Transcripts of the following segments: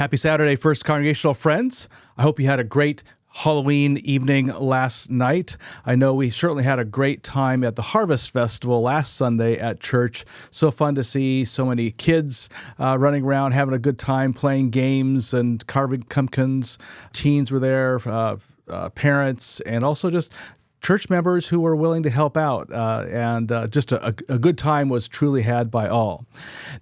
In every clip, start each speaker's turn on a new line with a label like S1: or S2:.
S1: Happy Saturday, First Congregational friends. I hope you had a great Halloween evening last night. I know we certainly had a great time at the Harvest Festival last Sunday at church. So fun to see so many kids running around, having a good time, playing games and carving pumpkins. Teens were there, parents, and also just church members who were willing to help out, and just a good time was truly had by all.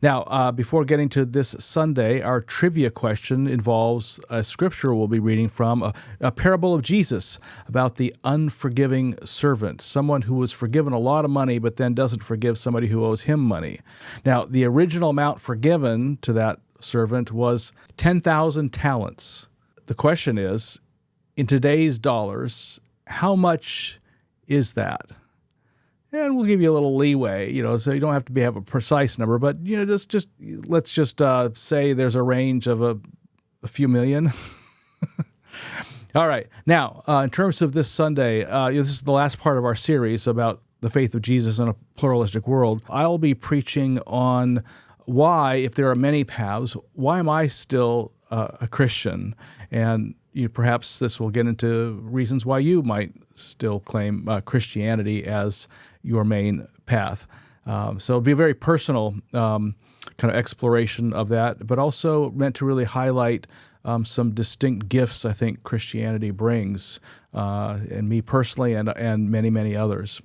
S1: Now, before getting to this Sunday, our trivia question involves a scripture we'll be reading from, a parable of Jesus about the unforgiving servant, someone who was forgiven a lot of money but then doesn't forgive somebody who owes him money. Now, the original amount forgiven to that servant was 10,000 talents. The question is, in today's dollars, how much is that? And we'll give you a little leeway, so you don't have to have a precise number, but let's just say there's a range of a few million. All right. Now, in terms of this Sunday, this is the last part of our series about the faith of Jesus in a pluralistic world. I'll be preaching on why, if there are many paths, why am I still a Christian? And perhaps this will get into reasons why you might still claim Christianity as your main path. So it'll be a very personal kind of exploration of that, but also meant to really highlight some distinct gifts I think Christianity brings, and me personally and many, many others.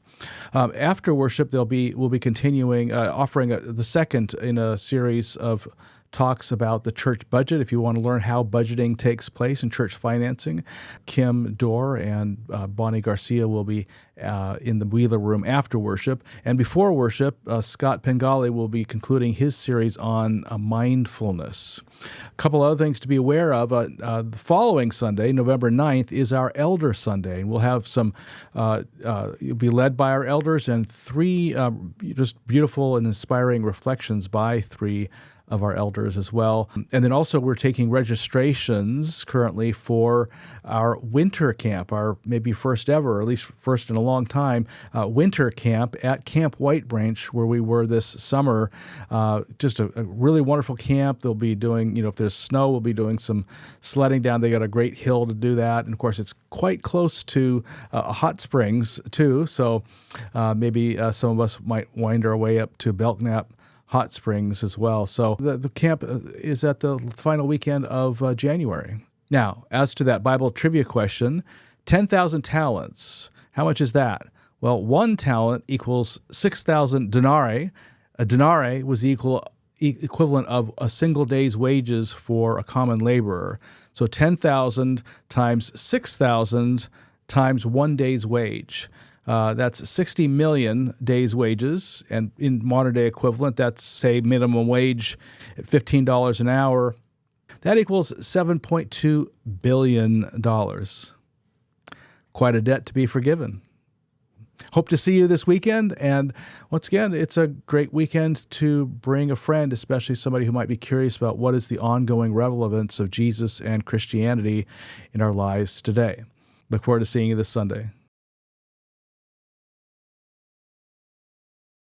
S1: After worship, we'll be continuing, offering the second in a series of talks about the church budget. If you want to learn how budgeting takes place in church financing, Kim Dorr and Bonnie Garcia will be in the Wheeler Room after worship. And before worship, Scott Pengali will be concluding his series on mindfulness. A couple other things to be aware of. The following Sunday, November 9th, is our Elder Sunday. And we'll have you'll be led by our elders and three just beautiful and inspiring reflections by three of our elders as well. And then also we're taking registrations currently for our winter camp, our maybe first ever, or at least first in a long time, winter camp at Camp White Branch, where we were this summer. Just a really wonderful camp. They'll be doing, if there's snow, we'll be doing some sledding down. They got a great hill to do that. And of course, it's quite close to hot springs too. So maybe some of us might wind our way up to Belknap Hot Springs as well. So the camp is at the final weekend of January. Now, as to that Bible trivia question, 10,000 talents, how much is that? Well, one talent equals 6,000 denarii. A denarii was the equivalent of a single day's wages for a common laborer. So 10,000 times 6,000 times 1 day's wage. That's 60 million days' wages, and in modern-day equivalent, that's, say, minimum wage at $15 an hour. That equals $7.2 billion. Quite a debt to be forgiven. Hope to see you this weekend, and once again, it's a great weekend to bring a friend, especially somebody who might be curious about what is the ongoing relevance of Jesus and Christianity in our lives today. Look forward to seeing you this Sunday.